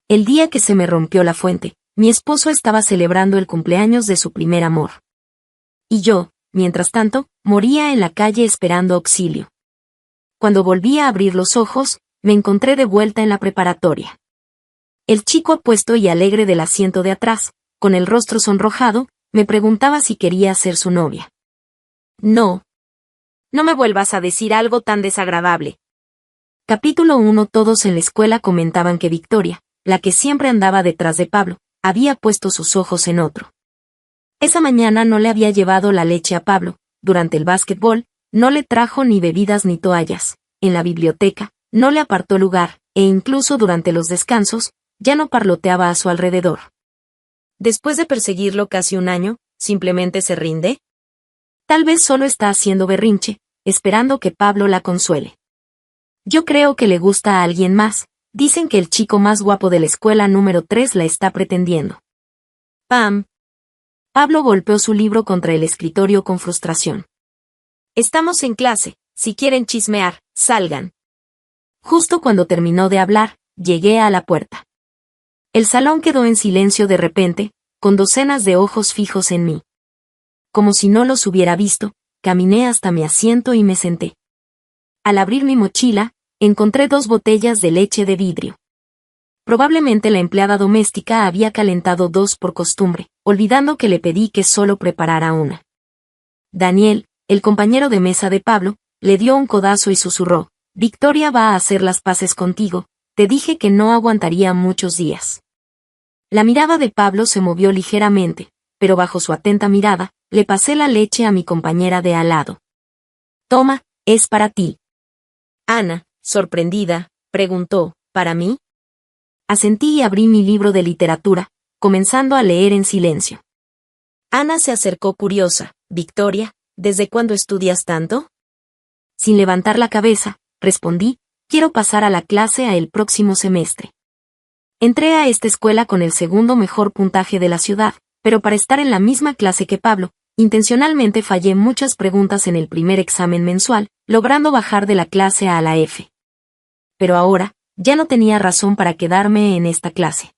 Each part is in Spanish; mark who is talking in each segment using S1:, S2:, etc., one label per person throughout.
S1: El día que se me rompió la fuente, mi esposo estaba celebrando el cumpleaños de su primer amor. Y yo, mientras tanto, moría en la calle esperando auxilio. Cuando volví a abrir los ojos, me encontré de vuelta en la preparatoria. El chico apuesto y alegre del asiento de atrás, con el rostro sonrojado, me preguntaba si quería ser su novia. No. No me vuelvas a decir algo tan desagradable. Capítulo 1. Todos en la escuela comentaban que Victoria, la que siempre andaba detrás de Pablo, había puesto sus ojos en otro. Esa mañana no le había llevado la leche a Pablo, durante el básquetbol, no le trajo ni bebidas ni toallas, en la biblioteca, no le apartó lugar, e incluso durante los descansos, ya no parloteaba a su alrededor. Después de perseguirlo casi un año, ¿simplemente se rinde? Tal vez solo está haciendo berrinche, esperando que Pablo la consuele. Yo creo que le gusta a alguien más, dicen que el chico más guapo de la escuela número 3 la está pretendiendo. ¡Pam! Pablo golpeó su libro contra el escritorio con frustración. Estamos en clase, si quieren chismear, salgan. Justo cuando terminó de hablar, llegué a la puerta. El salón quedó en silencio de repente, con docenas de ojos fijos en mí. Como si no los hubiera visto, caminé hasta mi asiento y me senté. Al abrir mi mochila, encontré 2 botellas de leche de vidrio. Probablemente la empleada doméstica había calentado 2 por costumbre, olvidando que le pedí que solo preparara una. Daniel, el compañero de mesa de Pablo, le dio un codazo y susurró: Victoria va a hacer las paces contigo, te dije que no aguantaría muchos días. La mirada de Pablo se movió ligeramente, pero bajo su atenta mirada, le pasé la leche a mi compañera de al lado. Toma, es para ti. Ana, sorprendida, preguntó: ¿para mí? Asentí y abrí mi libro de literatura, comenzando a leer en silencio. Ana se acercó curiosa. Victoria, ¿desde cuándo estudias tanto? Sin levantar la cabeza, respondí: quiero pasar a la clase el próximo semestre. Entré a esta escuela con el segundo mejor puntaje de la ciudad, pero para estar en la misma clase que Pablo, intencionalmente fallé muchas preguntas en el primer examen mensual, logrando bajar de la clase a la F. Pero ahora, ya no tenía razón para quedarme en esta clase.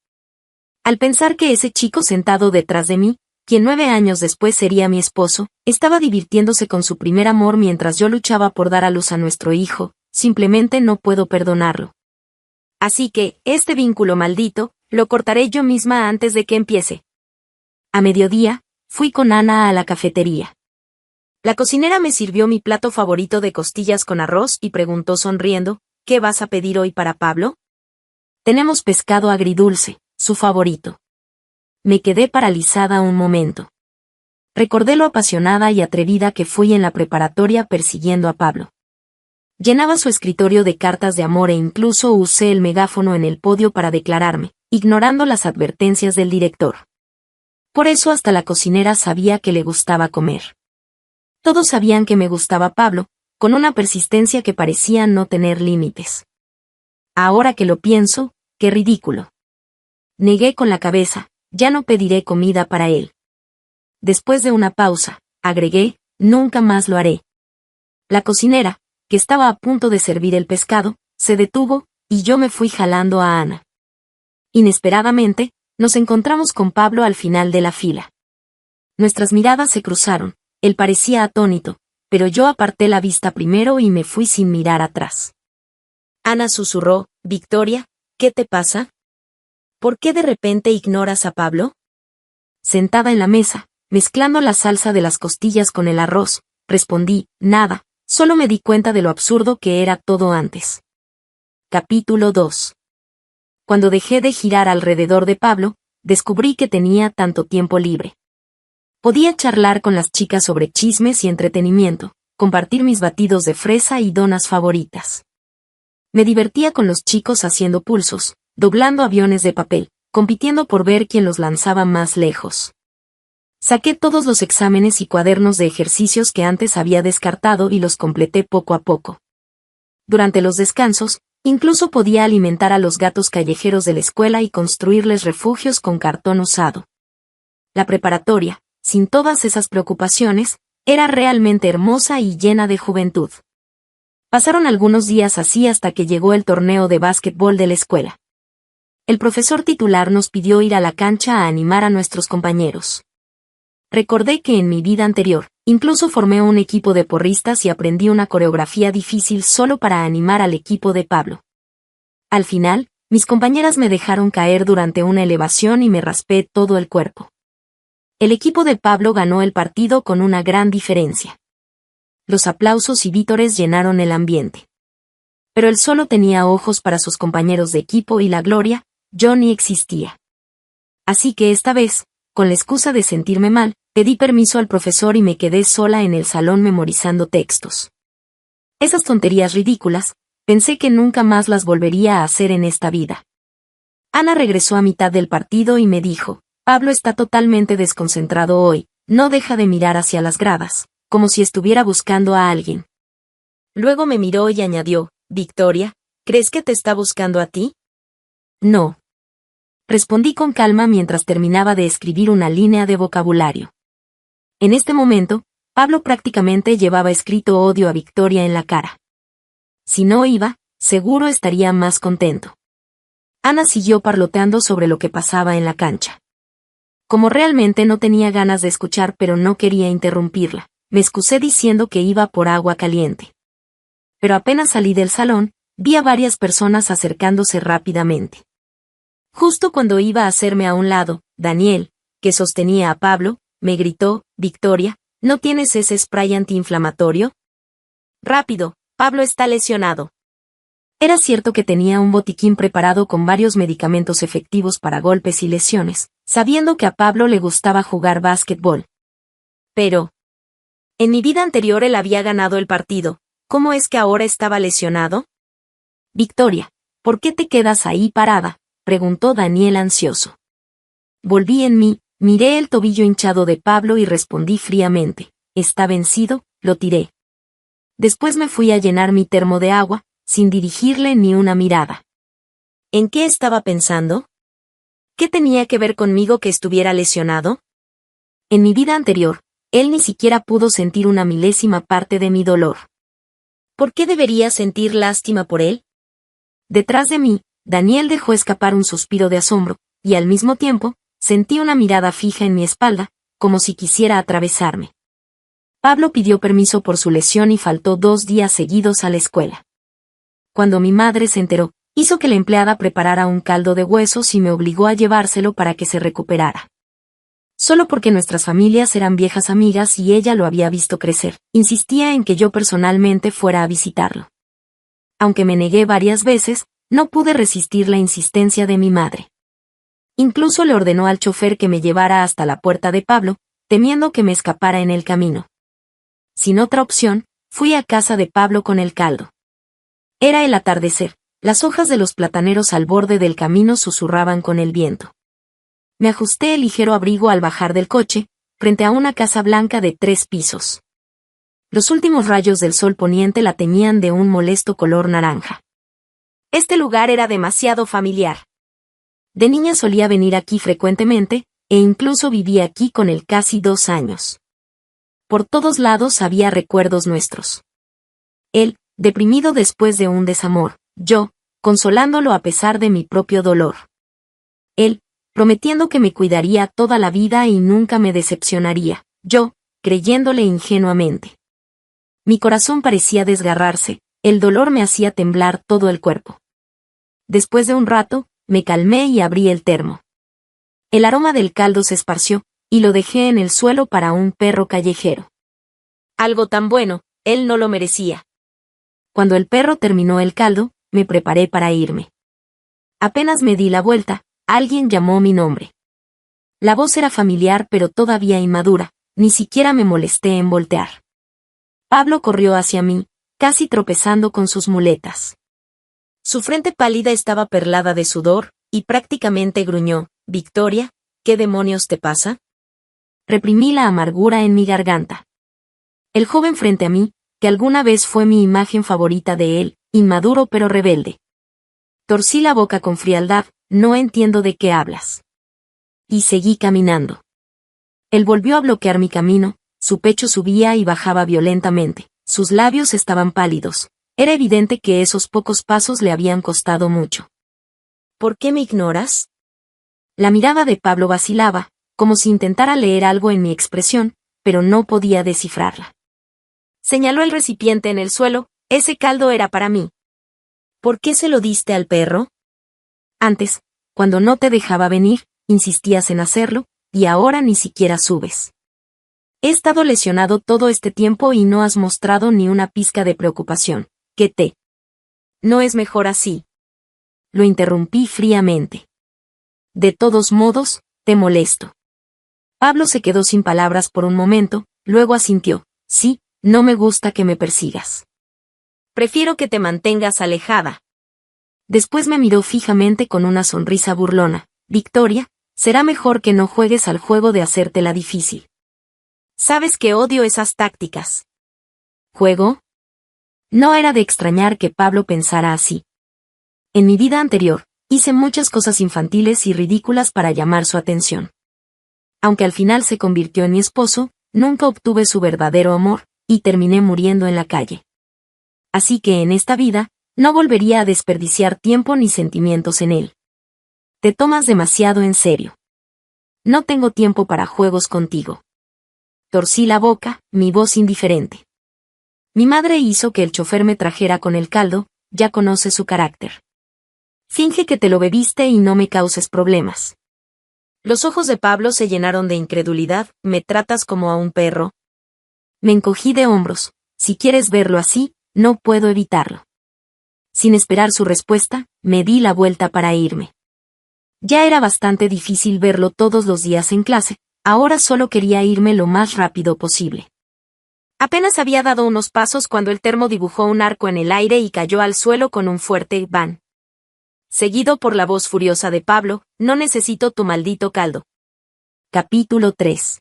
S1: Al pensar que ese chico sentado detrás de mí, quien 9 años después sería mi esposo, estaba divirtiéndose con su primer amor mientras yo luchaba por dar a luz a nuestro hijo, simplemente no puedo perdonarlo. Así que, este vínculo maldito, lo cortaré yo misma antes de que empiece. A mediodía, fui con Ana a la cafetería. La cocinera me sirvió mi plato favorito de costillas con arroz y preguntó sonriendo: ¿qué vas a pedir hoy para Pablo? Tenemos pescado agridulce, su favorito. Me quedé paralizada un momento. Recordé lo apasionada y atrevida que fui en la preparatoria persiguiendo a Pablo. Llenaba su escritorio de cartas de amor e incluso usé el megáfono en el podio para declararme, ignorando las advertencias del director. Por eso hasta la cocinera sabía que le gustaba comer. Todos sabían que me gustaba Pablo, con una persistencia que parecía no tener límites. Ahora que lo pienso, qué ridículo. Negué con la cabeza: ya no pediré comida para él. Después de una pausa, agregué: nunca más lo haré. La cocinera, que estaba a punto de servir el pescado, se detuvo, y yo me fui jalando a Ana. Inesperadamente, nos encontramos con Pablo al final de la fila. Nuestras miradas se cruzaron, él parecía atónito, pero yo aparté la vista primero y me fui sin mirar atrás. Ana susurró: Victoria, ¿qué te pasa? ¿Por qué de repente ignoras a Pablo? Sentada en la mesa, mezclando la salsa de las costillas con el arroz, respondí: nada, solo me di cuenta de lo absurdo que era todo antes. Capítulo 2. Cuando dejé de girar alrededor de Pablo, descubrí que tenía tanto tiempo libre. Podía charlar con las chicas sobre chismes y entretenimiento, compartir mis batidos de fresa y donas favoritas. Me divertía con los chicos haciendo pulsos, doblando aviones de papel, compitiendo por ver quién los lanzaba más lejos. Saqué todos los exámenes y cuadernos de ejercicios que antes había descartado y los completé poco a poco. Durante los descansos, incluso podía alimentar a los gatos callejeros de la escuela y construirles refugios con cartón usado. La preparatoria, sin todas esas preocupaciones, era realmente hermosa y llena de juventud. Pasaron algunos días así hasta que llegó el torneo de básquetbol de la escuela. el profesor titular nos pidió ir a la cancha a animar a nuestros compañeros. Recordé que en mi vida anterior, incluso formé un equipo de porristas y aprendí una coreografía difícil solo para animar al equipo de Pablo. Al final, mis compañeras me dejaron caer durante una elevación y me raspé todo el cuerpo. El equipo de Pablo ganó el partido con una gran diferencia. Los aplausos y vítores llenaron el ambiente. Pero él solo tenía ojos para sus compañeros de equipo y la gloria, yo ni existía. Así que esta vez, con la excusa de sentirme mal, pedí permiso al profesor y me quedé sola en el salón memorizando textos. Esas tonterías ridículas, pensé que nunca más las volvería a hacer en esta vida. Ana regresó a mitad del partido y me dijo, Pablo está totalmente desconcentrado hoy, no deja de mirar hacia las gradas, como si estuviera buscando a alguien. Luego me miró y añadió, Victoria, ¿crees que te está buscando a ti? No. Respondí con calma mientras terminaba de escribir una línea de vocabulario. En este momento, Pablo prácticamente llevaba escrito odio a Victoria en la cara. Si no iba, seguro estaría más contento. Ana siguió parloteando sobre lo que pasaba en la cancha. Como realmente no tenía ganas de escuchar pero no quería interrumpirla, me excusé diciendo que iba por agua caliente. Pero apenas salí del salón, vi a varias personas acercándose rápidamente. Justo cuando iba a hacerme a un lado, Daniel, que sostenía a Pablo, me gritó, Victoria, ¿no tienes ese spray antiinflamatorio? Rápido, Pablo está lesionado. Era cierto que tenía un botiquín preparado con varios medicamentos efectivos para golpes y lesiones, sabiendo que a Pablo le gustaba jugar básquetbol. Pero, en mi vida anterior él había ganado el partido, ¿cómo es que ahora estaba lesionado? Victoria, ¿por qué te quedas ahí parada? Preguntó Daniel ansioso. Volví en mí, miré el tobillo hinchado de Pablo y respondí fríamente, está vencido, lo tiré. Después me fui a llenar mi termo de agua, sin dirigirle ni una mirada. ¿En qué estaba pensando? ¿Qué tenía que ver conmigo que estuviera lesionado? En mi vida anterior, él ni siquiera pudo sentir una milésima parte de mi dolor. ¿Por qué debería sentir lástima por él? Detrás de mí, Daniel dejó escapar un suspiro de asombro, y al mismo tiempo, sentí una mirada fija en mi espalda, como si quisiera atravesarme. Pablo pidió permiso por su lesión y faltó 2 días seguidos a la escuela. Cuando mi madre se enteró, hizo que la empleada preparara un caldo de huesos y me obligó a llevárselo para que se recuperara. Solo porque nuestras familias eran viejas amigas y ella lo había visto crecer, insistía en que yo personalmente fuera a visitarlo. Aunque me negué varias veces, no pude resistir la insistencia de mi madre. Incluso le ordenó al chofer que me llevara hasta la puerta de Pablo, temiendo que me escapara en el camino. Sin otra opción, fui a casa de Pablo con el caldo. Era el atardecer, las hojas de los plataneros al borde del camino susurraban con el viento. Me ajusté el ligero abrigo al bajar del coche, frente a una casa blanca de 3 pisos. Los últimos rayos del sol poniente la teñían de un molesto color naranja. Este lugar era demasiado familiar. De niña solía venir aquí frecuentemente, e incluso viví aquí con él casi 2 años. Por todos lados había recuerdos nuestros. Él, deprimido después de un desamor, yo, consolándolo a pesar de mi propio dolor. Él, prometiendo que me cuidaría toda la vida y nunca me decepcionaría, yo, creyéndole ingenuamente. Mi corazón parecía desgarrarse, el dolor me hacía temblar todo el cuerpo. Después de un rato, me calmé y abrí el termo. El aroma del caldo se esparció, y lo dejé en el suelo para un perro callejero. Algo tan bueno, él no lo merecía. Cuando el perro terminó el caldo, me preparé para irme. Apenas me di la vuelta, alguien llamó mi nombre. La voz era familiar pero todavía inmadura, ni siquiera me molesté en voltear. Pablo corrió hacia mí, casi tropezando con sus muletas. Su frente pálida estaba perlada de sudor, y prácticamente gruñó, «Victoria, ¿qué demonios te pasa?» Reprimí la amargura en mi garganta. El joven frente a mí, que alguna vez fue mi imagen favorita de él, inmaduro pero rebelde. Torcí la boca con frialdad, «No entiendo de qué hablas». Y seguí caminando. Él volvió a bloquear mi camino, su pecho subía y bajaba violentamente, sus labios estaban pálidos. Era evidente que esos pocos pasos le habían costado mucho. ¿Por qué me ignoras? La mirada de Pablo vacilaba, como si intentara leer algo en mi expresión, pero no podía descifrarla. Señaló el recipiente en el suelo, ese caldo era para mí. ¿Por qué se lo diste al perro? Antes, cuando no te dejaba venir, insistías en hacerlo, y ahora ni siquiera subes. He estado lesionado todo este tiempo y no has mostrado ni una pizca de preocupación. ¿Qué te? ¿No es mejor así? Lo interrumpí fríamente. De todos modos, te molesto. Pablo se quedó sin palabras por un momento, luego asintió. Sí, no me gusta que me persigas. Prefiero que te mantengas alejada. Después me miró fijamente con una sonrisa burlona. Victoria, será mejor que no juegues al juego de hacértela difícil. Sabes que odio esas tácticas. ¿Juego? No era de extrañar que Pablo pensara así. En mi vida anterior, hice muchas cosas infantiles y ridículas para llamar su atención. Aunque al final se convirtió en mi esposo, nunca obtuve su verdadero amor, y terminé muriendo en la calle. Así que en esta vida, no volvería a desperdiciar tiempo ni sentimientos en él. Te tomas demasiado en serio. No tengo tiempo para juegos contigo. Torcí la boca, mi voz indiferente. Mi madre hizo que el chofer me trajera con el caldo, ya conoce su carácter. Finge que te lo bebiste y no me causes problemas. Los ojos de Pablo se llenaron de incredulidad. ¿Me tratas como a un perro? Me encogí de hombros. Si quieres verlo así, no puedo evitarlo. Sin esperar su respuesta, me di la vuelta para irme. Ya era bastante difícil verlo todos los días en clase, ahora solo quería irme lo más rápido posible. Apenas había dado unos pasos cuando el termo dibujó un arco en el aire y cayó al suelo con un fuerte «ban». Seguido por la voz furiosa de Pablo, «No necesito tu maldito caldo». Capítulo 3.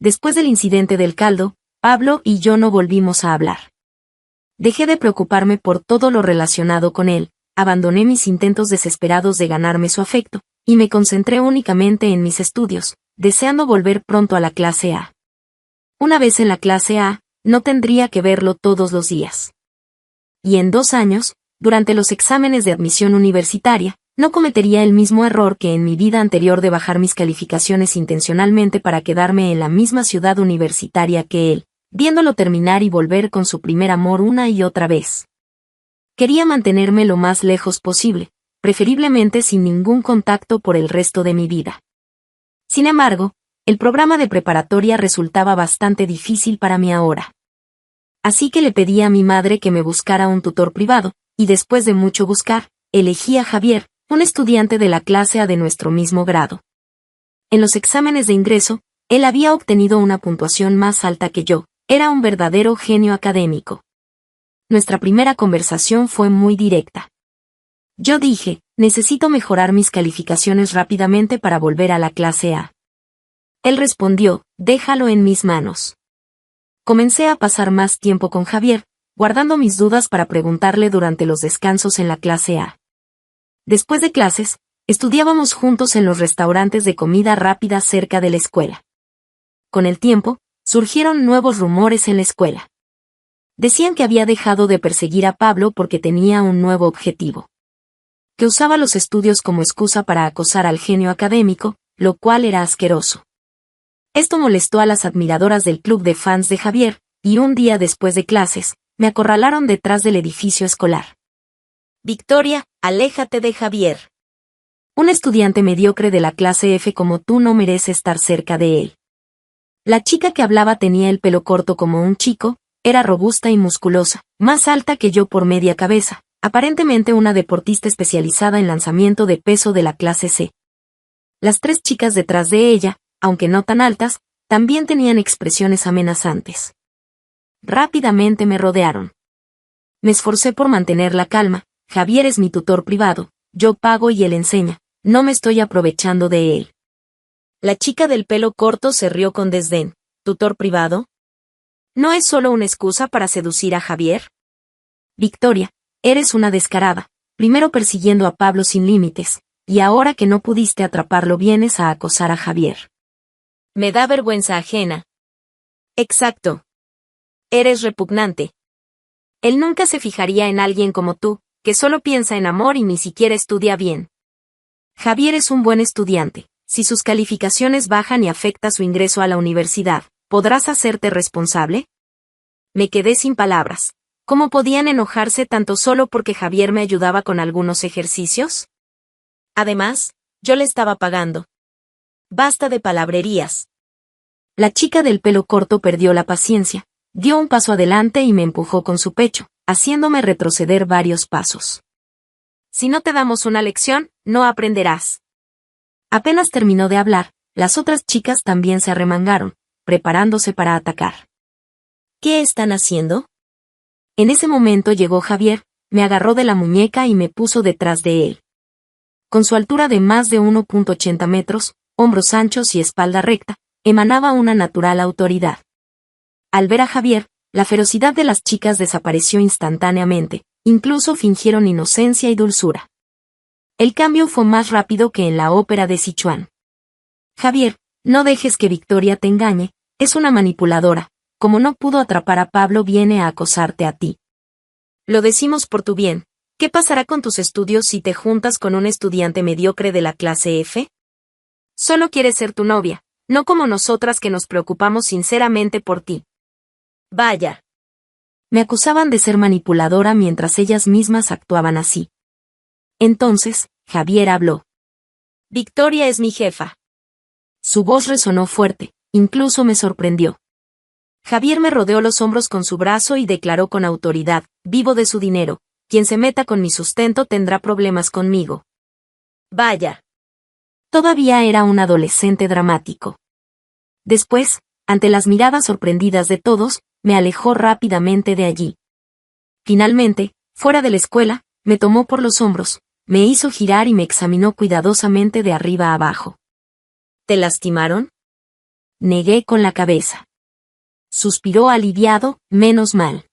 S1: Después del incidente del caldo, Pablo y yo no volvimos a hablar. Dejé de preocuparme por todo lo relacionado con él, abandoné mis intentos desesperados de ganarme su afecto, y me concentré únicamente en mis estudios, deseando volver pronto a la clase A. Una vez en la clase A, no tendría que verlo todos los días. Y en 2 años, durante los exámenes de admisión universitaria, no cometería el mismo error que en mi vida anterior de bajar mis calificaciones intencionalmente para quedarme en la misma ciudad universitaria que él, viéndolo terminar y volver con su primer amor una y otra vez. Quería mantenerme lo más lejos posible, preferiblemente sin ningún contacto por el resto de mi vida. Sin embargo, el programa de preparatoria resultaba bastante difícil para mí ahora. Así que le pedí a mi madre que me buscara un tutor privado, y después de mucho buscar, elegí a Javier, un estudiante de la clase A de nuestro mismo grado. En los exámenes de ingreso, él había obtenido una puntuación más alta que yo, era un verdadero genio académico. Nuestra primera conversación fue muy directa. Yo dije, necesito mejorar mis calificaciones rápidamente para volver a la clase A. Él respondió, déjalo en mis manos. Comencé a pasar más tiempo con Javier, guardando mis dudas para preguntarle durante los descansos en la clase A. Después de clases, estudiábamos juntos en los restaurantes de comida rápida cerca de la escuela. Con el tiempo, surgieron nuevos rumores en la escuela. Decían que había dejado de perseguir a Pablo porque tenía un nuevo objetivo. Que usaba los estudios como excusa para acosar al genio académico, lo cual era asqueroso. Esto molestó a las admiradoras del club de fans de Javier, y un día después de clases, me acorralaron detrás del edificio escolar. Victoria, aléjate de Javier. Un estudiante mediocre de la clase F como tú no merece estar cerca de él. La chica que hablaba tenía el pelo corto como un chico, era robusta y musculosa, más alta que yo por media cabeza, aparentemente una deportista especializada en lanzamiento de peso de la clase C. Las 3 chicas detrás de ella, aunque no tan altas, también tenían expresiones amenazantes. Rápidamente me rodearon. Me esforcé por mantener la calma. Javier es mi tutor privado, yo pago y él enseña, no me estoy aprovechando de él. La chica del pelo corto se rió con desdén. ¿Tutor privado? ¿No es solo una excusa para seducir a Javier? Victoria, eres una descarada, primero persiguiendo a Pablo sin límites, y ahora que no pudiste atraparlo vienes a acosar a Javier. Me da vergüenza ajena. Exacto. Eres repugnante. Él nunca se fijaría en alguien como tú, que solo piensa en amor y ni siquiera estudia bien. Javier es un buen estudiante. Si sus calificaciones bajan y afecta su ingreso a la universidad, ¿podrás hacerte responsable? Me quedé sin palabras. ¿Cómo podían enojarse tanto solo porque Javier me ayudaba con algunos ejercicios? Además, yo le estaba pagando. Basta de palabrerías. La chica del pelo corto perdió la paciencia, dio un paso adelante y me empujó con su pecho, haciéndome retroceder varios pasos. Si no te damos una lección, no aprenderás. Apenas terminó de hablar, las otras chicas también se arremangaron, preparándose para atacar. ¿Qué están haciendo? En ese momento llegó Javier, me agarró de la muñeca y me puso detrás de él. Con su altura de más de 1,80 metros, hombros anchos y espalda recta, emanaba una natural autoridad. Al ver a Javier, la ferocidad de las chicas desapareció instantáneamente, incluso fingieron inocencia y dulzura. El cambio fue más rápido que en la ópera de Sichuan. Javier, no dejes que Victoria te engañe, es una manipuladora, como no pudo atrapar a Pablo viene a acosarte a ti. Lo decimos por tu bien, ¿qué pasará con tus estudios si te juntas con un estudiante mediocre de la clase F? Solo quiere ser tu novia, no como nosotras que nos preocupamos sinceramente por ti. Vaya. Me acusaban de ser manipuladora mientras ellas mismas actuaban así. Entonces, Javier habló. Victoria es mi jefa. Su voz resonó fuerte, incluso me sorprendió. Javier me rodeó los hombros con su brazo y declaró con autoridad, vivo de su dinero, quien se meta con mi sustento tendrá problemas conmigo. Vaya. Todavía era un adolescente dramático. Después, ante las miradas sorprendidas de todos, me alejó rápidamente de allí. Finalmente, fuera de la escuela, me tomó por los hombros, me hizo girar y me examinó cuidadosamente de arriba a abajo. ¿Te lastimaron? Negué con la cabeza. Suspiró aliviado, menos mal.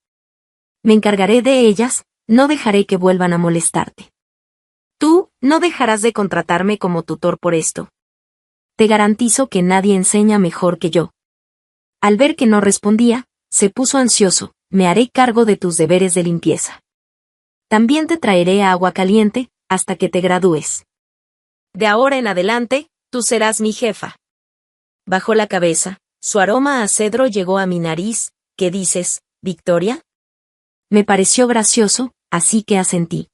S1: Me encargaré de ellas, no dejaré que vuelvan a molestarte. Tú, no dejarás de contratarme como tutor por esto. Te garantizo que nadie enseña mejor que yo. Al ver que no respondía, se puso ansioso, me haré cargo de tus deberes de limpieza. También te traeré agua caliente, hasta que te gradúes. De ahora en adelante, tú serás mi jefa. Bajó la cabeza, su aroma a cedro llegó a mi nariz. ¿Qué dices, Victoria? Me pareció gracioso, así que asentí.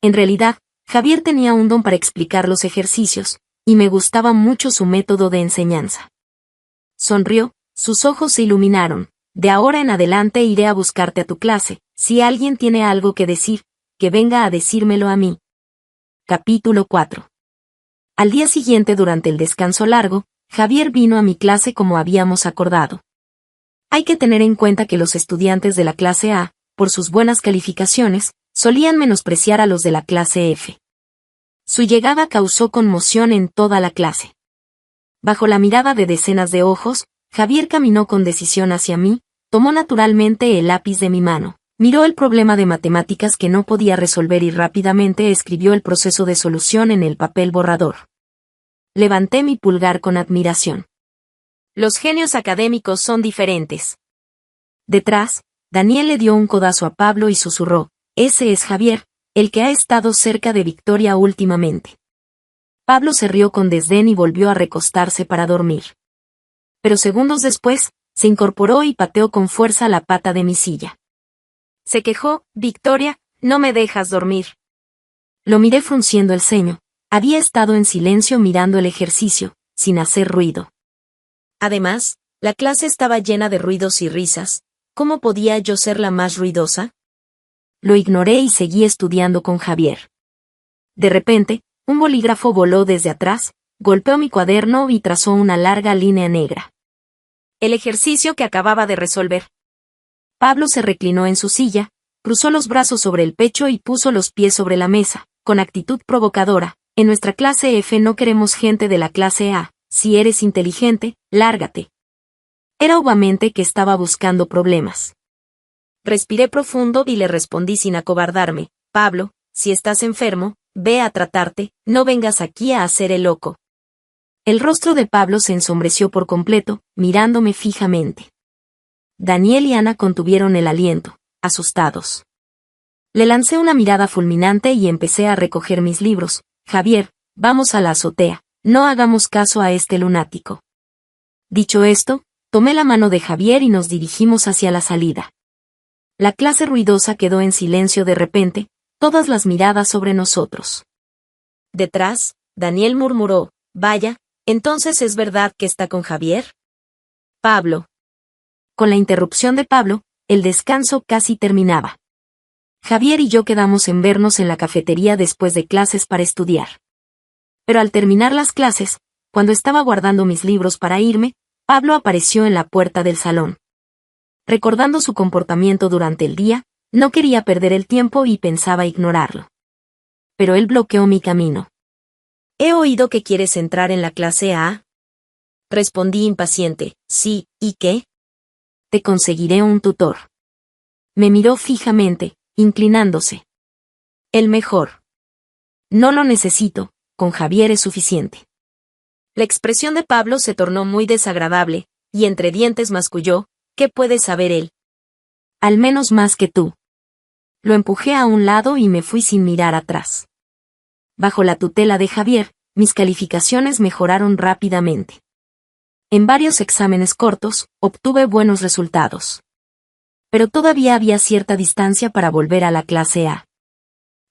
S1: En realidad, Javier tenía un don para explicar los ejercicios, y me gustaba mucho su método de enseñanza. Sonrió, sus ojos se iluminaron. De ahora en adelante iré a buscarte a tu clase. Si alguien tiene algo que decir, que venga a decírmelo a mí. Capítulo 4. Al día siguiente durante el descanso largo, Javier vino a mi clase como habíamos acordado. Hay que tener en cuenta que los estudiantes de la clase A, por sus buenas calificaciones, solían menospreciar a los de la clase F. Su llegada causó conmoción en toda la clase. Bajo la mirada de decenas de ojos, Javier caminó con decisión hacia mí, tomó naturalmente el lápiz de mi mano, miró el problema de matemáticas que no podía resolver y rápidamente escribió el proceso de solución en el papel borrador. Levanté mi pulgar con admiración. Los genios académicos son diferentes. Detrás, Daniel le dio un codazo a Pablo y susurró, ese es Javier, el que ha estado cerca de Victoria últimamente. Pablo se rió con desdén y volvió a recostarse para dormir. Pero segundos después, se incorporó y pateó con fuerza la pata de mi silla. Se quejó, Victoria, no me dejas dormir. Lo miré frunciendo el ceño, había estado en silencio mirando el ejercicio, sin hacer ruido. Además, la clase estaba llena de ruidos y risas, ¿cómo podía yo ser la más ruidosa? Lo ignoré y seguí estudiando con Javier. De repente, un bolígrafo voló desde atrás, golpeó mi cuaderno y trazó una larga línea negra. El ejercicio que acababa de resolver. Pablo se reclinó en su silla, cruzó los brazos sobre el pecho y puso los pies sobre la mesa, con actitud provocadora. En nuestra clase F no queremos gente de la clase A, si eres inteligente, lárgate. Era obviamente que estaba buscando problemas. Respiré profundo y le respondí sin acobardarme, Pablo, si estás enfermo, ve a tratarte, no vengas aquí a hacer el loco. El rostro de Pablo se ensombreció por completo, mirándome fijamente. Daniel y Ana contuvieron el aliento, asustados. Le lancé una mirada fulminante y empecé a recoger mis libros. Javier, vamos a la azotea, no hagamos caso a este lunático. Dicho esto, tomé la mano de Javier y nos dirigimos hacia la salida. La clase ruidosa quedó en silencio de repente, todas las miradas sobre nosotros. Detrás, Daniel murmuró, vaya, entonces es verdad que está con Javier. Pablo. Con la interrupción de Pablo, el descanso casi terminaba. Javier y yo quedamos en vernos en la cafetería después de clases para estudiar. Pero al terminar las clases, cuando estaba guardando mis libros para irme, Pablo apareció en la puerta del salón. Recordando su comportamiento durante el día, no quería perder el tiempo y pensaba ignorarlo. Pero él bloqueó mi camino. He oído que quieres entrar en la clase A. Respondí impaciente, sí, ¿y qué? Te conseguiré un tutor. Me miró fijamente, inclinándose. El mejor. No lo necesito, con Javier es suficiente. La expresión de Pablo se tornó muy desagradable, y entre dientes masculló, ¿qué puede saber él? Al menos más que tú. Lo empujé a un lado y me fui sin mirar atrás. Bajo la tutela de Javier, mis calificaciones mejoraron rápidamente. En varios exámenes cortos, obtuve buenos resultados. Pero todavía había cierta distancia para volver a la clase A.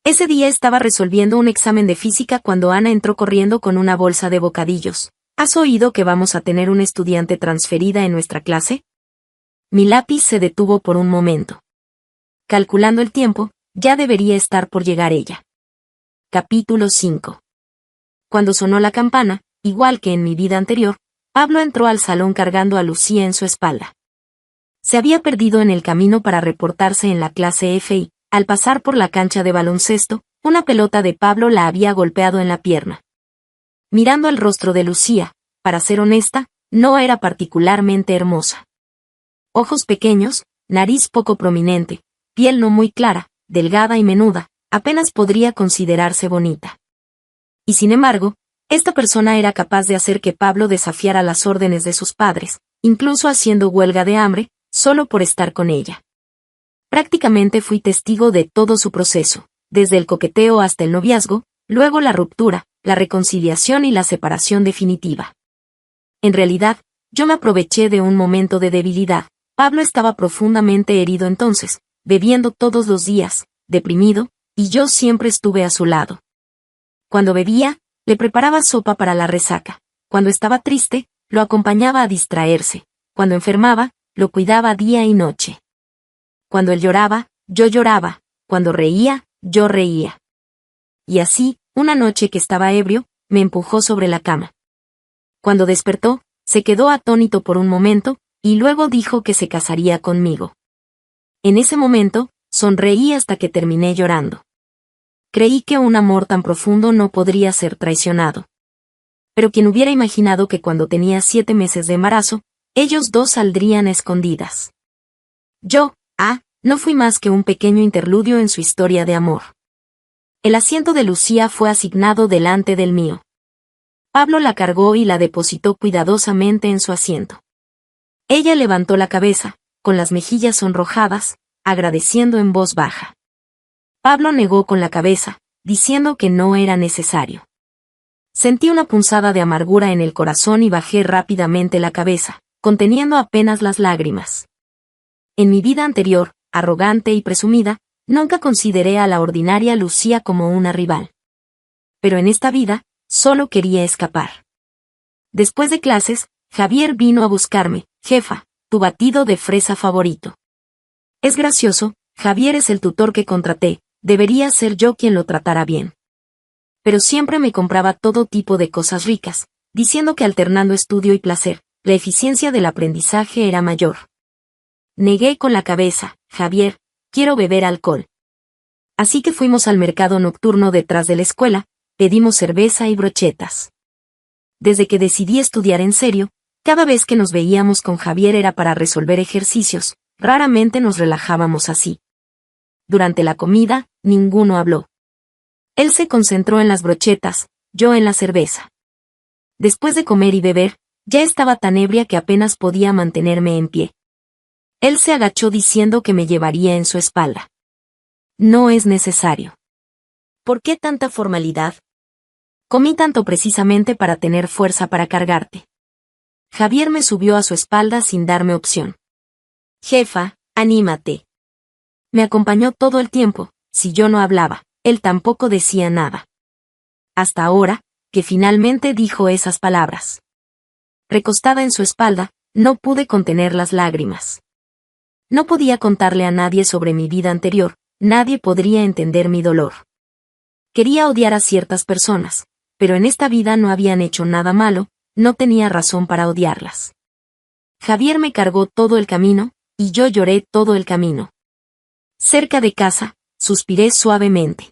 S1: Ese día estaba resolviendo un examen de física cuando Ana entró corriendo con una bolsa de bocadillos. ¿Has oído que vamos a tener una estudiante transferida en nuestra clase? Mi lápiz se detuvo por un momento. Calculando el tiempo, ya debería estar por llegar ella. Capítulo 5. Cuando sonó la campana, igual que en mi vida anterior, Pablo entró al salón cargando a Lucía en su espalda. Se había perdido en el camino para reportarse en la clase F y, al pasar por la cancha de baloncesto, una pelota de Pablo la había golpeado en la pierna. Mirando el rostro de Lucía, para ser honesta, no era particularmente hermosa. Ojos pequeños, nariz poco prominente, piel no muy clara, delgada y menuda, apenas podría considerarse bonita. Y sin embargo, esta persona era capaz de hacer que Pablo desafiara las órdenes de sus padres, incluso haciendo huelga de hambre, solo por estar con ella. Prácticamente fui testigo de todo su proceso, desde el coqueteo hasta el noviazgo, luego la ruptura, la reconciliación y la separación definitiva. En realidad, yo me aproveché de un momento de debilidad. Pablo estaba profundamente herido entonces, bebiendo todos los días, deprimido, y yo siempre estuve a su lado. Cuando bebía, le preparaba sopa para la resaca. Cuando estaba triste, lo acompañaba a distraerse. Cuando enfermaba, lo cuidaba día y noche. Cuando él lloraba, yo lloraba. Cuando reía, yo reía. Y así, una noche que estaba ebrio, me empujó sobre la cama. Cuando despertó, se quedó atónito por un momento, y luego dijo que se casaría conmigo. En ese momento, sonreí hasta que terminé llorando. Creí que un amor tan profundo no podría ser traicionado. Pero quien hubiera imaginado que cuando tenía 7 meses de embarazo, ellos dos saldrían a escondidas. Yo, no fui más que un pequeño interludio en su historia de amor. El asiento de Lucía fue asignado delante del mío. Pablo la cargó y la depositó cuidadosamente en su asiento. Ella levantó la cabeza, con las mejillas sonrojadas, agradeciendo en voz baja. Pablo negó con la cabeza, diciendo que no era necesario. Sentí una punzada de amargura en el corazón y bajé rápidamente la cabeza, conteniendo apenas las lágrimas. En mi vida anterior, arrogante y presumida, nunca consideré a la ordinaria Lucía como una rival. Pero en esta vida, solo quería escapar. Después de clases, Javier vino a buscarme. Jefa, tu batido de fresa favorito. Es gracioso, Javier es el tutor que contraté, debería ser yo quien lo tratara bien. Pero siempre me compraba todo tipo de cosas ricas, diciendo que alternando estudio y placer, la eficiencia del aprendizaje era mayor. Negué con la cabeza, Javier, quiero beber alcohol. Así que fuimos al mercado nocturno detrás de la escuela, pedimos cerveza y brochetas. Desde que decidí estudiar en serio, cada vez que nos veíamos con Javier era para resolver ejercicios, raramente nos relajábamos así. Durante la comida, ninguno habló. Él se concentró en las brochetas, yo en la cerveza. Después de comer y beber, ya estaba tan ebria que apenas podía mantenerme en pie. Él se agachó diciendo que me llevaría en su espalda. No es necesario. ¿Por qué tanta formalidad? Comí tanto precisamente para tener fuerza para cargarte. Javier me subió a su espalda sin darme opción. Jefa, anímate. Me acompañó todo el tiempo, si yo no hablaba, él tampoco decía nada. Hasta ahora, que finalmente dijo esas palabras. Recostada en su espalda, no pude contener las lágrimas. No podía contarle a nadie sobre mi vida anterior, nadie podría entender mi dolor. Quería odiar a ciertas personas, pero en esta vida no habían hecho nada malo, no tenía razón para odiarlas. Javier me cargó todo el camino, y yo lloré todo el camino. Cerca de casa, suspiré suavemente.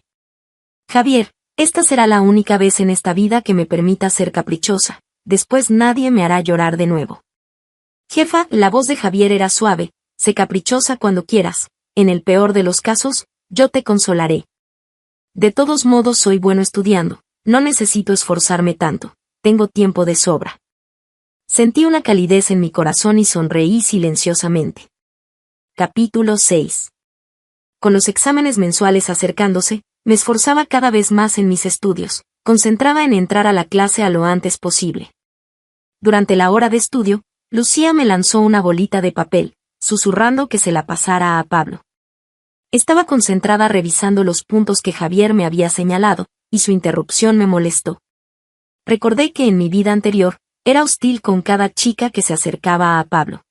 S1: Javier, esta será la única vez en esta vida que me permita ser caprichosa, después nadie me hará llorar de nuevo. Jefa, la voz de Javier era suave, sé caprichosa cuando quieras, en el peor de los casos, yo te consolaré. De todos modos soy bueno estudiando, no necesito esforzarme tanto, tengo tiempo de sobra. Sentí una calidez en mi corazón y sonreí silenciosamente. Capítulo 6. Con los exámenes mensuales acercándose, me esforzaba cada vez más en mis estudios, concentraba en entrar a la clase a lo antes posible. Durante la hora de estudio, Lucía me lanzó una bolita de papel, susurrando que se la pasara a Pablo. Estaba concentrada revisando los puntos que Javier me había señalado, y su interrupción me molestó. Recordé que en mi vida anterior, era hostil con cada chica que se acercaba a Pablo.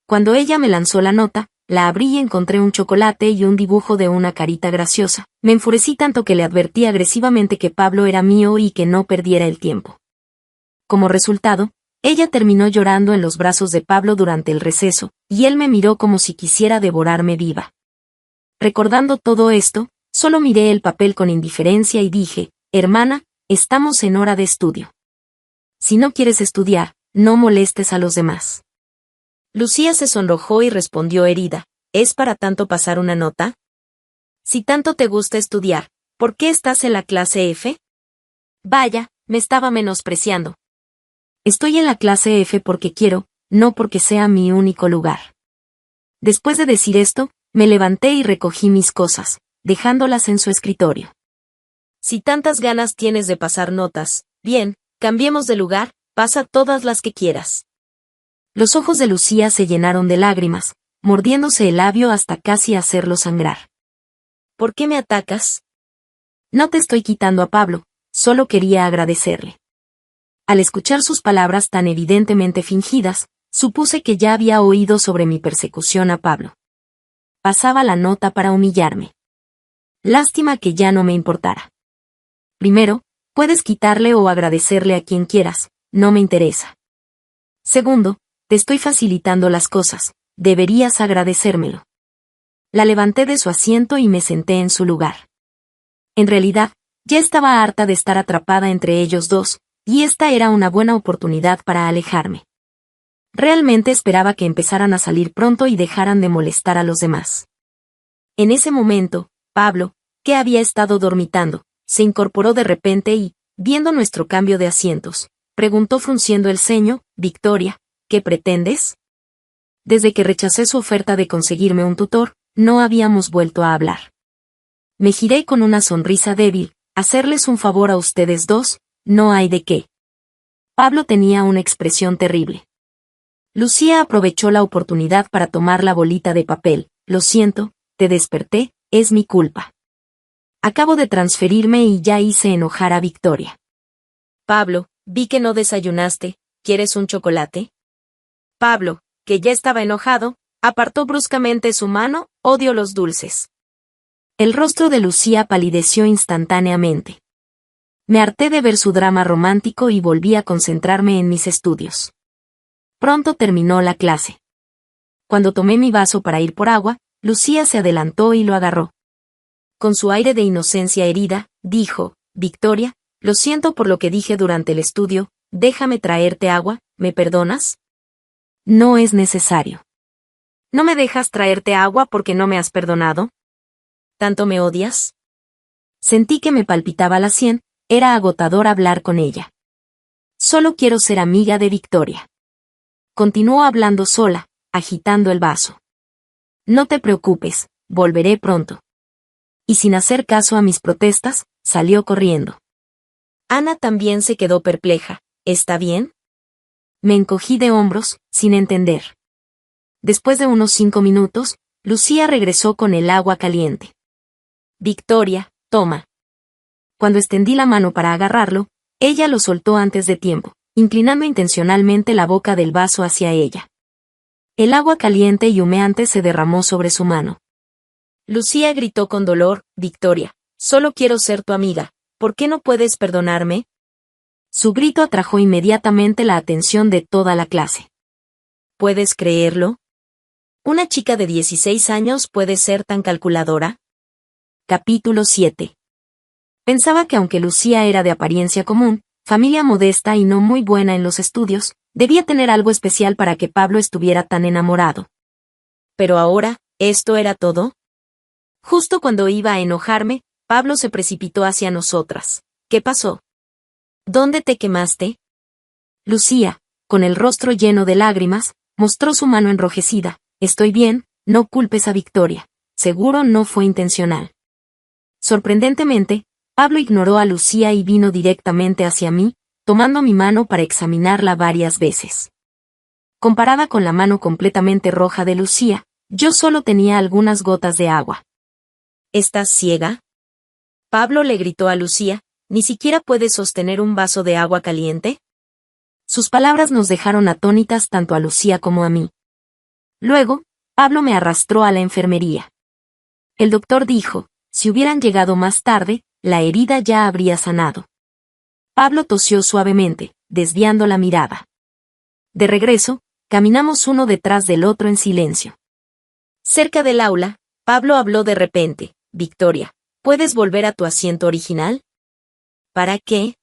S1: Cuando ella me lanzó la nota, la abrí y encontré un chocolate y un dibujo de una carita graciosa. Me enfurecí tanto que le advertí agresivamente que Pablo era mío y que no perdiera el tiempo. Como resultado, ella terminó llorando en los brazos de Pablo durante el receso, y él me miró como si quisiera devorarme viva. Recordando todo esto, solo miré el papel con indiferencia y dije, hermana, estamos en hora de estudio. Si no quieres estudiar, no molestes a los demás. Lucía se sonrojó y respondió herida, ¿es para tanto pasar una nota? Si tanto te gusta estudiar, ¿por qué estás en la clase F? Vaya, me estaba menospreciando. Estoy en la clase F porque quiero, no porque sea mi único lugar. Después de decir esto, me levanté y recogí mis cosas, dejándolas en su escritorio. Si tantas ganas tienes de pasar notas, bien, cambiemos de lugar, pasa todas las que quieras. Los ojos de Lucía se llenaron de lágrimas, mordiéndose el labio hasta casi hacerlo sangrar. ¿Por qué me atacas? No te estoy quitando a Pablo, solo quería agradecerle. Al escuchar sus palabras tan evidentemente fingidas, supuse que ya había oído sobre mi persecución a Pablo. Pasaba la nota para humillarme. Lástima que ya no me importara. Primero, puedes quitarle o agradecerle a quien quieras, no me interesa. Segundo, te estoy facilitando las cosas, deberías agradecérmelo. La levanté de su asiento y me senté en su lugar. En realidad, ya estaba harta de estar atrapada entre ellos dos, y esta era una buena oportunidad para alejarme. Realmente esperaba que empezaran a salir pronto y dejaran de molestar a los demás. En ese momento, Pablo, que había estado dormitando, se incorporó de repente y, viendo nuestro cambio de asientos, preguntó frunciendo el ceño, Victoria, ¿qué pretendes? Desde que rechacé su oferta de conseguirme un tutor, no habíamos vuelto a hablar. Me giré con una sonrisa débil, hacerles un favor a ustedes dos, no hay de qué. Pablo tenía una expresión terrible. Lucía aprovechó la oportunidad para tomar la bolita de papel. Lo siento, te desperté, es mi culpa. Acabo de transferirme y ya hice enojar a Victoria. Pablo, vi que no desayunaste, ¿quieres un chocolate? Pablo, que ya estaba enojado, apartó bruscamente su mano, odio los dulces. El rostro de Lucía palideció instantáneamente. Me harté de ver su drama romántico y volví a concentrarme en mis estudios. Pronto terminó la clase. Cuando tomé mi vaso para ir por agua, Lucía se adelantó y lo agarró. Con su aire de inocencia herida, dijo, Victoria, lo siento por lo que dije durante el estudio, déjame traerte agua, ¿me perdonas? No es necesario. ¿No me dejas traerte agua porque no me has perdonado? ¿Tanto me odias? Sentí que me palpitaba la sien, era agotador hablar con ella. Solo quiero ser amiga de Victoria. Continuó hablando sola, agitando el vaso. No te preocupes, volveré pronto. Y sin hacer caso a mis protestas, salió corriendo. Ana también se quedó perpleja. ¿Está bien? Me encogí de hombros, sin entender. Después de unos 5 minutos, Lucía regresó con el agua caliente. Victoria, toma. Cuando extendí la mano para agarrarlo, ella lo soltó antes de tiempo, inclinando intencionalmente la boca del vaso hacia ella. El agua caliente y humeante se derramó sobre su mano. Lucía gritó con dolor, Victoria, solo quiero ser tu amiga, ¿por qué no puedes perdonarme? Su grito atrajo inmediatamente la atención de toda la clase. ¿Puedes creerlo? ¿Una chica de 16 años puede ser tan calculadora? Capítulo 7. Pensaba que aunque Lucía era de apariencia común, familia modesta y no muy buena en los estudios, debía tener algo especial para que Pablo estuviera tan enamorado. Pero ahora, ¿esto era todo? Justo cuando iba a enojarme, Pablo se precipitó hacia nosotras. ¿Qué pasó? ¿Dónde te quemaste? Lucía, con el rostro lleno de lágrimas, mostró su mano enrojecida. Estoy bien, no culpes a Victoria. Seguro no fue intencional. Sorprendentemente, Pablo ignoró a Lucía y vino directamente hacia mí, tomando mi mano para examinarla varias veces. Comparada con la mano completamente roja de Lucía, yo solo tenía algunas gotas de agua. ¿Estás ciega? Pablo le gritó a Lucía, ¿ni siquiera puedes sostener un vaso de agua caliente? Sus palabras nos dejaron atónitas tanto a Lucía como a mí. Luego, Pablo me arrastró a la enfermería. El doctor dijo, si hubieran llegado más tarde, la herida ya habría sanado. Pablo tosió suavemente, desviando la mirada. De regreso, caminamos uno detrás del otro en silencio. Cerca del aula, Pablo habló de repente, Victoria, ¿puedes volver a tu asiento original? ¿Para qué?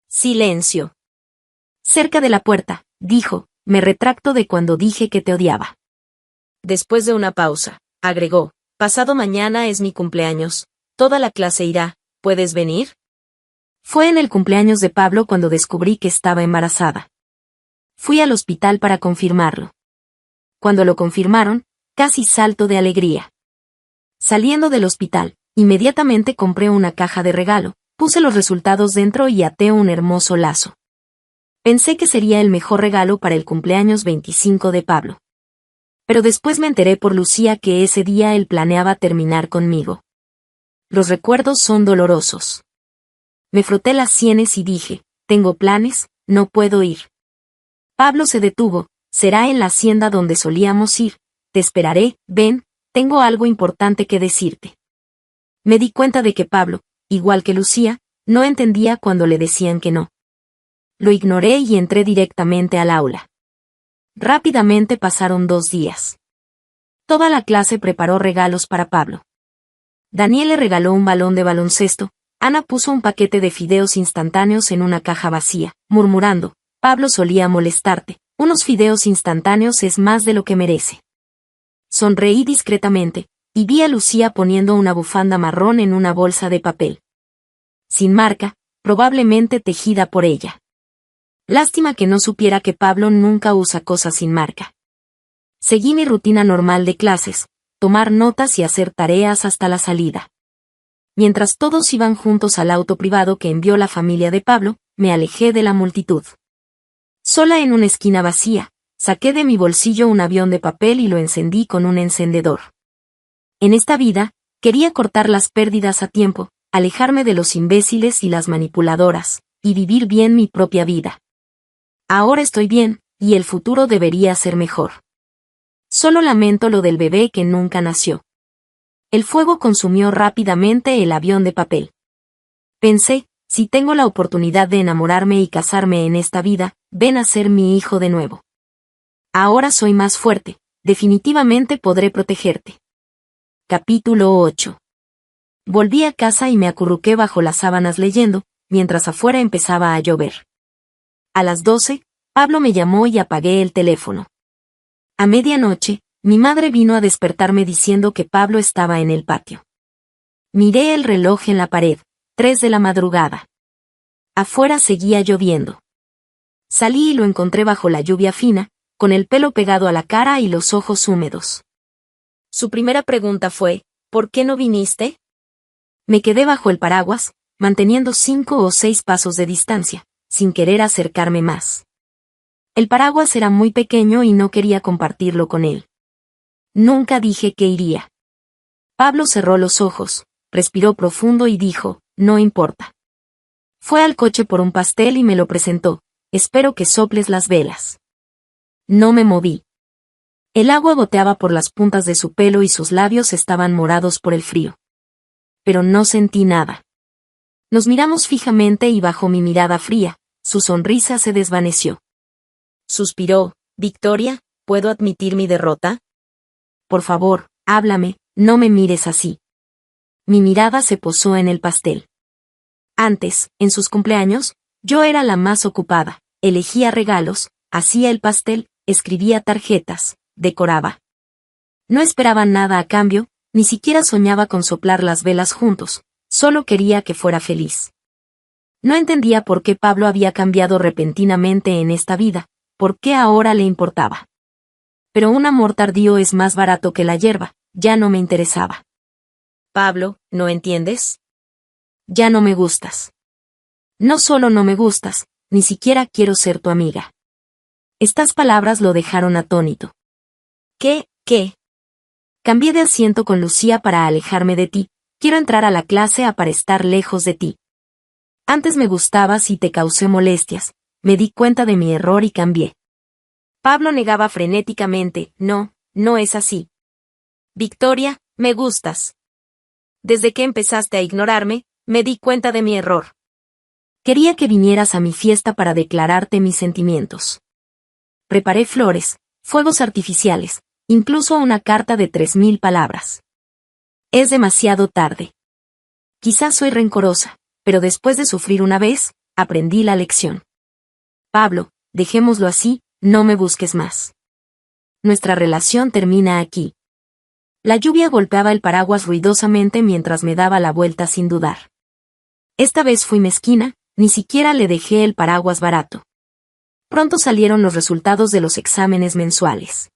S1: Silencio. Cerca de la puerta, dijo, me retracto de cuando dije que te odiaba. Después de una pausa, agregó, pasado mañana es mi cumpleaños, toda la clase irá, ¿puedes venir? Fue en el cumpleaños de Pablo cuando descubrí que estaba embarazada. Fui al hospital para confirmarlo. Cuando lo confirmaron, casi salto de alegría. Saliendo del hospital, inmediatamente compré una caja de regalo, puse los resultados dentro y até un hermoso lazo. Pensé que sería el mejor regalo para el cumpleaños 25 de Pablo. Pero después me enteré por Lucía que ese día él planeaba terminar conmigo. Los recuerdos son dolorosos. Me froté las sienes y dije, tengo planes, no puedo ir. Pablo se detuvo, será en la hacienda donde solíamos ir, te esperaré, ven, tengo algo importante que decirte. Me di cuenta de que Pablo, igual que Lucía, no entendía cuando le decían que no. Lo ignoré y entré directamente al aula. Rápidamente pasaron 2 días. Toda la clase preparó regalos para Pablo. Daniel le regaló un balón de baloncesto, Ana puso un paquete de fideos instantáneos en una caja vacía, murmurando, Pablo solía molestarte, unos fideos instantáneos es más de lo que merece. Sonreí discretamente, y vi a Lucía poniendo una bufanda marrón en una bolsa de papel. Sin marca, probablemente tejida por ella. Lástima que no supiera que Pablo nunca usa cosas sin marca. Seguí mi rutina normal de clases, tomar notas y hacer tareas hasta la salida. Mientras todos iban juntos al auto privado que envió la familia de Pablo, me alejé de la multitud. Sola en una esquina vacía, saqué de mi bolsillo un avión de papel y lo encendí con un encendedor. En esta vida, quería cortar las pérdidas a tiempo, alejarme de los imbéciles y las manipuladoras, y vivir bien mi propia vida. Ahora estoy bien, y el futuro debería ser mejor. Solo lamento lo del bebé que nunca nació. El fuego consumió rápidamente el avión de papel. Pensé, si tengo la oportunidad de enamorarme y casarme en esta vida, ven a ser mi hijo de nuevo. Ahora soy más fuerte, definitivamente podré protegerte. Capítulo 8. Volví a casa y me acurruqué bajo las sábanas leyendo, mientras afuera empezaba a llover. A las 12, Pablo me llamó y apagué el teléfono. A medianoche, mi madre vino a despertarme diciendo que Pablo estaba en el patio. Miré el reloj en la pared, 3 de la madrugada. Afuera seguía lloviendo. Salí y lo encontré bajo la lluvia fina, con el pelo pegado a la cara y los ojos húmedos. Su primera pregunta fue, ¿por qué no viniste? Me quedé bajo el paraguas, manteniendo 5 o 6 pasos de distancia, sin querer acercarme más. El paraguas era muy pequeño y no quería compartirlo con él. Nunca dije que iría. Pablo cerró los ojos, respiró profundo y dijo, no importa. Fue al coche por un pastel y me lo presentó, espero que soples las velas. No me moví. El agua goteaba por las puntas de su pelo y sus labios estaban morados por el frío. Pero no sentí nada. Nos miramos fijamente y bajo mi mirada fría, su sonrisa se desvaneció. Suspiró, Victoria, ¿puedo admitir mi derrota? Por favor, háblame, no me mires así. Mi mirada se posó en el pastel. Antes, en sus cumpleaños, yo era la más ocupada, elegía regalos, hacía el pastel, escribía tarjetas, decoraba. No esperaba nada a cambio, ni siquiera soñaba con soplar las velas juntos, solo quería que fuera feliz. No entendía por qué Pablo había cambiado repentinamente en esta vida, por qué ahora le importaba. Pero un amor tardío es más barato que la hierba, ya no me interesaba. Pablo, ¿no entiendes? Ya no me gustas. No solo no me gustas, ni siquiera quiero ser tu amiga. Estas palabras lo dejaron atónito. ¿Qué? Cambié de asiento con Lucía para alejarme de ti, quiero entrar a la clase para estar lejos de ti. Antes me gustabas y te causé molestias, me di cuenta de mi error y cambié. Pablo negaba frenéticamente, no es así. Victoria, me gustas. Desde que empezaste a ignorarme, me di cuenta de mi error. Quería que vinieras a mi fiesta para declararte mis sentimientos. Preparé flores, fuegos artificiales, incluso una carta de 3000 palabras. Es demasiado tarde. Quizás soy rencorosa, pero después de sufrir una vez, aprendí la lección. Pablo, dejémoslo así, no me busques más. Nuestra relación termina aquí. La lluvia golpeaba el paraguas ruidosamente mientras me daba la vuelta sin dudar. Esta vez fui mezquina, ni siquiera le dejé el paraguas barato. Pronto salieron los resultados de los exámenes mensuales.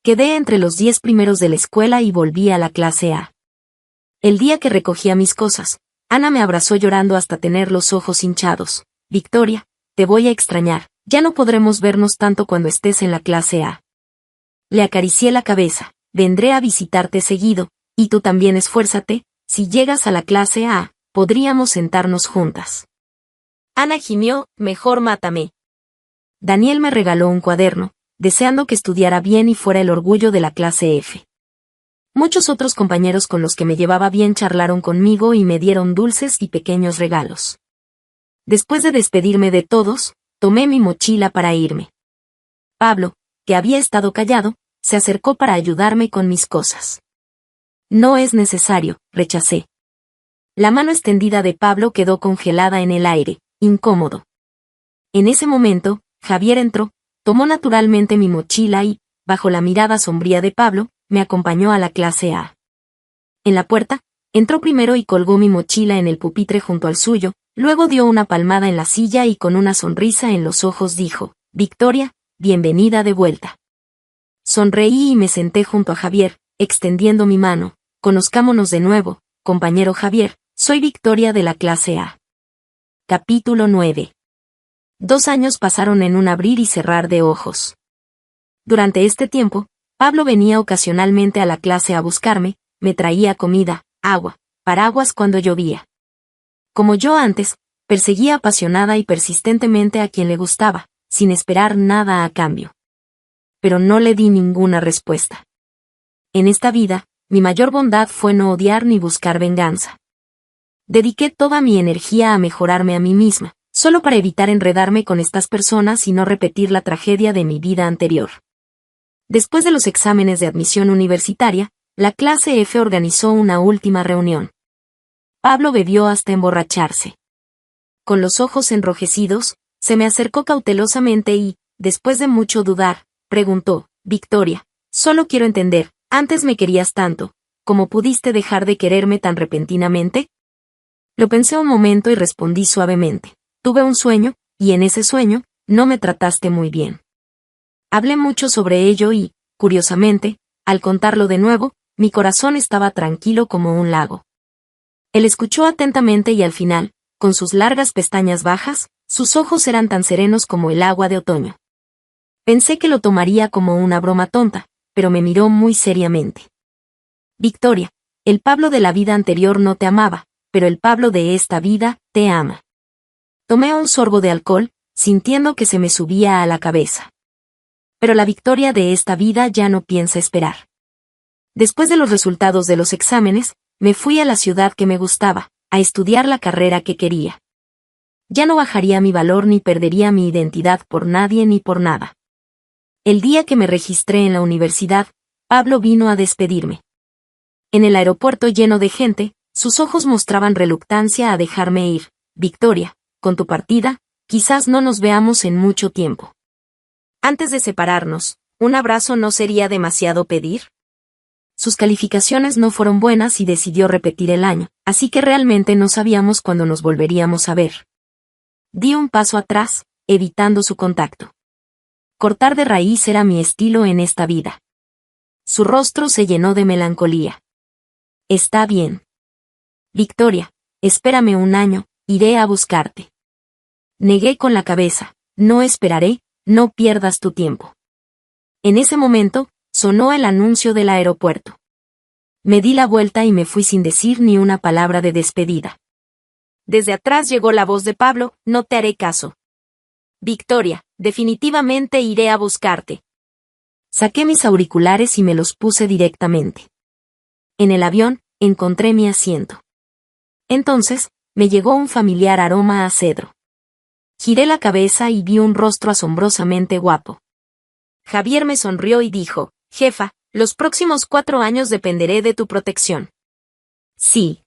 S1: Quedé entre los 10 primeros de la escuela y volví a la clase A. El día que recogía mis cosas, Ana me abrazó llorando hasta tener los ojos hinchados. Victoria, te voy a extrañar, ya no podremos vernos tanto cuando estés en la clase A. Le acaricié la cabeza, vendré a visitarte seguido, y tú también esfuérzate, si llegas a la clase A, podríamos sentarnos juntas. Ana gimió, mejor mátame. Daniel me regaló un cuaderno, deseando que estudiara bien y fuera el orgullo de la clase F. Muchos otros compañeros con los que me llevaba bien charlaron conmigo y me dieron dulces y pequeños regalos. Después de despedirme de todos, tomé mi mochila para irme. Pablo, que había estado callado, se acercó para ayudarme con mis cosas. No es necesario, rechacé. La mano extendida de Pablo quedó congelada en el aire, incómodo. En ese momento, Javier entró, tomó naturalmente mi mochila y, bajo la mirada sombría de Pablo, me acompañó a la clase A. En la puerta, entró primero y colgó mi mochila en el pupitre junto al suyo, luego dio una palmada en la silla y con una sonrisa en los ojos dijo, Victoria, bienvenida de vuelta. Sonreí y me senté junto a Javier, extendiendo mi mano, conozcámonos de nuevo, compañero Javier, soy Victoria de la clase A. Capítulo 9. 2 años pasaron en un abrir y cerrar de ojos. Durante este tiempo, Pablo venía ocasionalmente a la clase a buscarme, me traía comida, agua, paraguas cuando llovía. Como yo antes, perseguía apasionada y persistentemente a quien le gustaba, sin esperar nada a cambio. Pero no le di ninguna respuesta. En esta vida, mi mayor bondad fue no odiar ni buscar venganza. Dediqué toda mi energía a mejorarme a mí misma, solo para evitar enredarme con estas personas y no repetir la tragedia de mi vida anterior. Después de los exámenes de admisión universitaria, la clase F organizó una última reunión. Pablo bebió hasta emborracharse. Con los ojos enrojecidos, se me acercó cautelosamente y, después de mucho dudar, preguntó, Victoria, solo quiero entender, antes me querías tanto, ¿cómo pudiste dejar de quererme tan repentinamente? Lo pensé un momento y respondí suavemente. Tuve un sueño, y en ese sueño, no me trataste muy bien. Hablé mucho sobre ello y, curiosamente, al contarlo de nuevo, mi corazón estaba tranquilo como un lago. Él escuchó atentamente y al final, con sus largas pestañas bajas, sus ojos eran tan serenos como el agua de otoño. Pensé que lo tomaría como una broma tonta, pero me miró muy seriamente. Victoria, el Pablo de la vida anterior no te amaba, pero el Pablo de esta vida, te ama. Tomé un sorbo de alcohol, sintiendo que se me subía a la cabeza. Pero la Victoria de esta vida ya no piensa esperar. Después de los resultados de los exámenes, me fui a la ciudad que me gustaba, a estudiar la carrera que quería. Ya no bajaría mi valor ni perdería mi identidad por nadie ni por nada. El día que me registré en la universidad, Pablo vino a despedirme. En el aeropuerto lleno de gente, sus ojos mostraban reluctancia a dejarme ir. Victoria, con tu partida, quizás no nos veamos en mucho tiempo. Antes de separarnos, ¿un abrazo no sería demasiado pedir? Sus calificaciones no fueron buenas y decidió repetir el año, así que realmente no sabíamos cuándo nos volveríamos a ver. Di un paso atrás, evitando su contacto. Cortar de raíz era mi estilo en esta vida. Su rostro se llenó de melancolía. Está bien. Victoria, espérame un año, iré a buscarte. Negué con la cabeza, no esperaré, no pierdas tu tiempo. En ese momento, sonó el anuncio del aeropuerto. Me di la vuelta y me fui sin decir ni una palabra de despedida. Desde atrás llegó la voz de Pablo, no te haré caso. Victoria, definitivamente iré a buscarte. Saqué mis auriculares y me los puse directamente. En el avión, encontré mi asiento. Entonces, me llegó un familiar aroma a cedro. Giré la cabeza y vi un rostro asombrosamente guapo. Javier me sonrió y dijo, jefa, los próximos 4 años dependeré de tu protección. Sí,